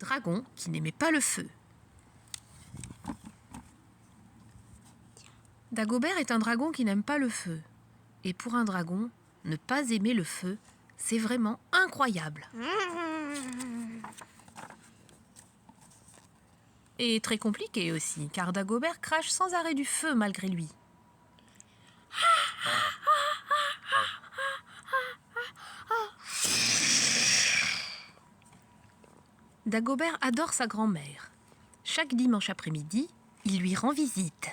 dragon qui n'aimait pas le feu. Dagobert est un dragon qui n'aime pas le feu. Et pour un dragon, ne pas aimer le feu, c'est vraiment incroyable. Et très compliqué aussi, car Dagobert crache sans arrêt du feu malgré lui. Dagobert adore sa grand-mère. Chaque dimanche après-midi, il lui rend visite.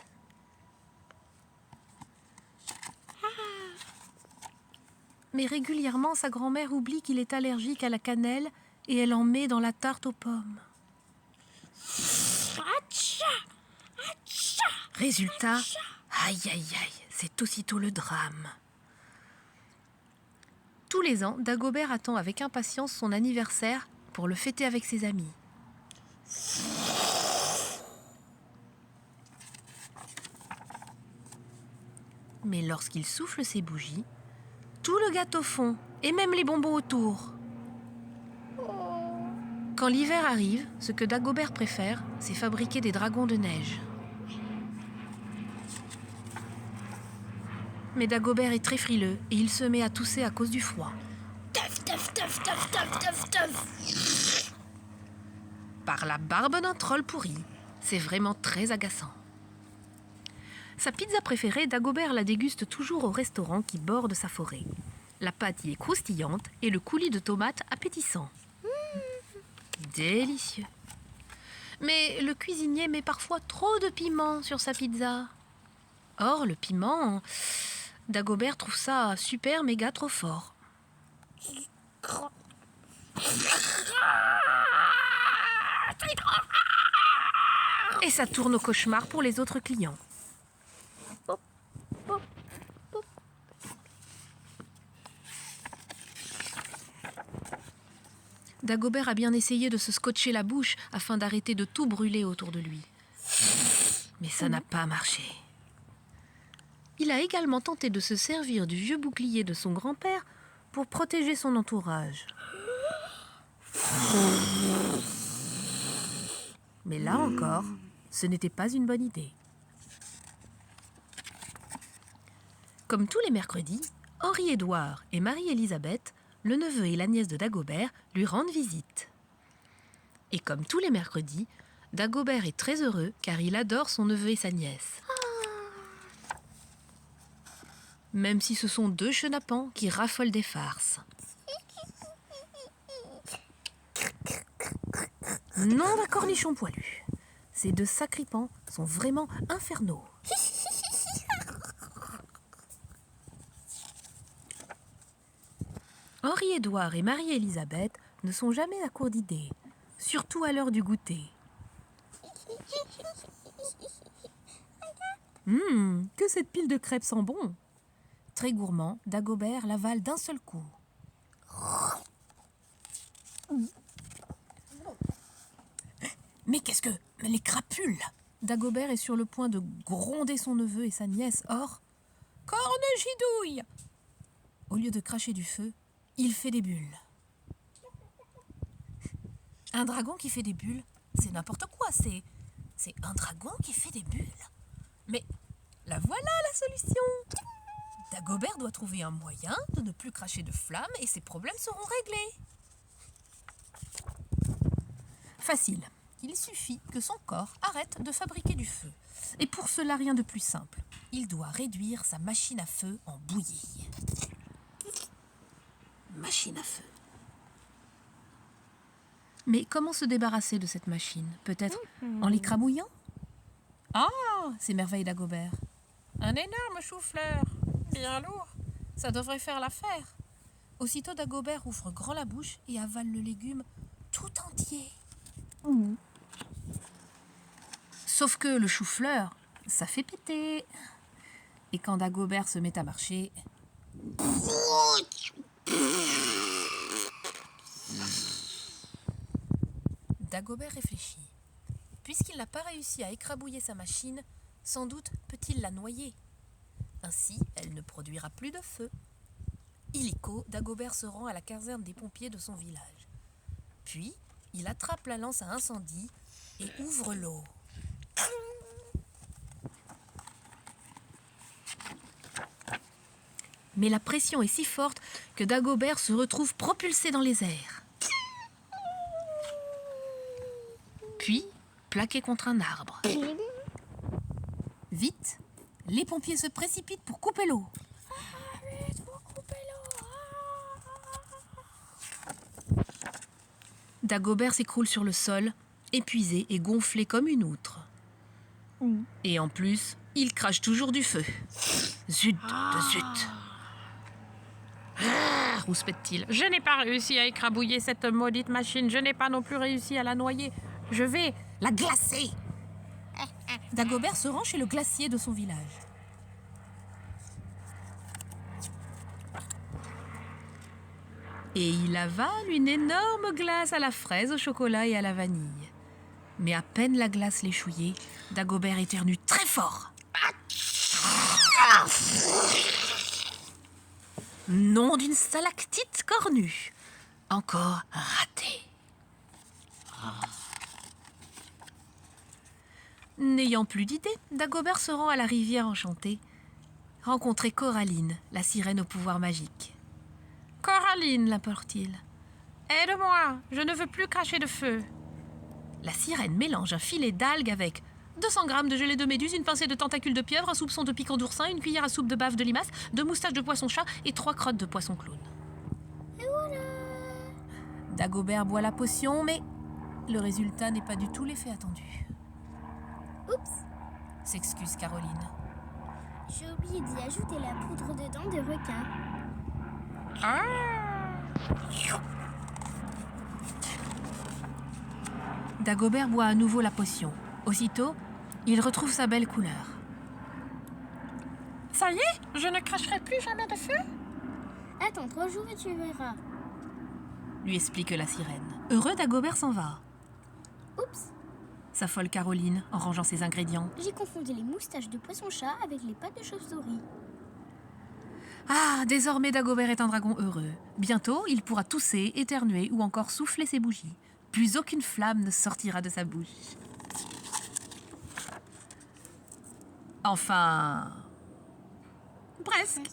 Mais régulièrement, sa grand-mère oublie qu'il est allergique à la cannelle et elle en met dans la tarte aux pommes. Résultat, aïe aïe aïe, c'est aussitôt le drame. Tous les ans, Dagobert attend avec impatience son anniversaire pour le fêter avec ses amis. Mais lorsqu'il souffle ses bougies, tout le gâteau fond et même les bonbons autour. Quand l'hiver arrive, ce que Dagobert préfère, c'est fabriquer des dragons de neige. Mais Dagobert est très frileux et il se met à tousser à cause du froid. Teuf, teuf, teuf, teuf, teuf, teuf, teuf. Par la barbe d'un troll pourri, c'est vraiment très agaçant. Sa pizza préférée, Dagobert la déguste toujours au restaurant qui borde sa forêt. La pâte y est croustillante et le coulis de tomates appétissant. Délicieux. Mais le cuisinier met parfois trop de piment sur sa pizza. Or, le piment, Dagobert trouve ça super méga trop fort. Et ça tourne au cauchemar pour les autres clients. Dagobert a bien essayé de se scotcher la bouche afin d'arrêter de tout brûler autour de lui. Mais ça n'a pas marché. Il a également tenté de se servir du vieux bouclier de son grand-père pour protéger son entourage. Mais là encore, ce n'était pas une bonne idée. Comme tous les mercredis, Henri-Édouard et Marie-Élisabeth, le neveu et la nièce de Dagobert, lui rendent visite. Et comme tous les mercredis, Dagobert est très heureux car il adore son neveu et sa nièce. Même si ce sont deux chenapans qui raffolent des farces. Non d'un cornichon poilu. Ces deux sacripants sont vraiment infernaux. Henri-Édouard et Marie-Élisabeth ne sont jamais à court d'idées, surtout à l'heure du goûter. Que cette pile de crêpes sent bon! Très gourmand, Dagobert l'avale d'un seul coup. Mais qu'est-ce que... les crapules! Dagobert est sur le point de gronder son neveu et sa nièce. Or, corne gidouille! Au lieu de cracher du feu, il fait des bulles. Un dragon qui fait des bulles, c'est n'importe quoi. C'est un dragon qui fait des bulles. Mais la voilà la solution! Dagobert doit trouver un moyen de ne plus cracher de flammes et ses problèmes seront réglés. Facile. Il suffit que son corps arrête de fabriquer du feu. Et pour cela, rien de plus simple. Il doit réduire sa machine à feu en bouillie. Machine à feu. Mais comment se débarrasser de cette machine? Peut-être en l'écrabouillant? Ah, s'émerveille Dagobert. Un énorme chou-fleur, bien lourd. Ça devrait faire l'affaire. Aussitôt, Dagobert ouvre grand la bouche et avale le légume tout entier. Sauf que le chou-fleur, ça fait péter. Et quand Dagobert se met à marcher... Dagobert réfléchit. Puisqu'il n'a pas réussi à écrabouiller sa machine, sans doute peut-il la noyer. Ainsi, elle ne produira plus de feu. Illico, Dagobert se rend à la caserne des pompiers de son village. Puis, Il attrape la lance à incendie et ouvre l'eau. Mais la pression est si forte que Dagobert se retrouve propulsé dans les airs. Puis, plaqué contre un arbre. Vite, les pompiers se précipitent pour couper l'eau. Vite, faut couper l'eau. Dagobert s'écroule sur le sol, épuisé et gonflé comme une outre. Et en plus, il crache toujours du feu. Zut de zut! Rouspète-t-il. Je n'ai pas réussi à écrabouiller cette maudite machine. Je n'ai pas non plus réussi à la noyer. Je vais la glacer. Dagobert se rend chez le glacier de son village. Et il avale une énorme glace à la fraise, au chocolat et à la vanille. Mais à peine la glace l'échouillée, Dagobert éternue très fort. Nom d'une stalactite cornue. Encore raté. N'ayant plus d'idée, Dagobert se rend à la rivière enchantée, rencontrer Coraline, la sirène au pouvoir magique. « Coraline » l'implore-t-il. « Aide-moi, je ne veux plus cracher de feu. » La sirène mélange un filet d'algues avec 200 grammes de gelée de méduse, une pincée de tentacules de pieuvre, un soupçon de piquant d'oursin, une cuillère à soupe de bave de limace, 2 moustaches de poisson-chat et 3 crottes de poisson-clown. Et voilà. Dagobert boit la potion, mais le résultat n'est pas du tout l'effet attendu. Oups, S'excuse Caroline. j'ai oublié d'y ajouter la poudre de dents de requin. Dagobert boit à nouveau la potion. Aussitôt, il retrouve sa belle couleur. Ça y est, je ne cracherai plus jamais de feu, Attends 3 jours et tu verras. lui explique la sirène. Heureux, Dagobert s'en va. Oups, S'affole Caroline en rangeant ses ingrédients. j'ai confondu les moustaches de poisson-chat avec les pattes de chauve-souris. Ah, désormais Dagobert est un dragon heureux. Bientôt, il pourra tousser, éternuer ou encore souffler ses bougies. Plus aucune flamme ne sortira de sa bouche. Enfin... presque.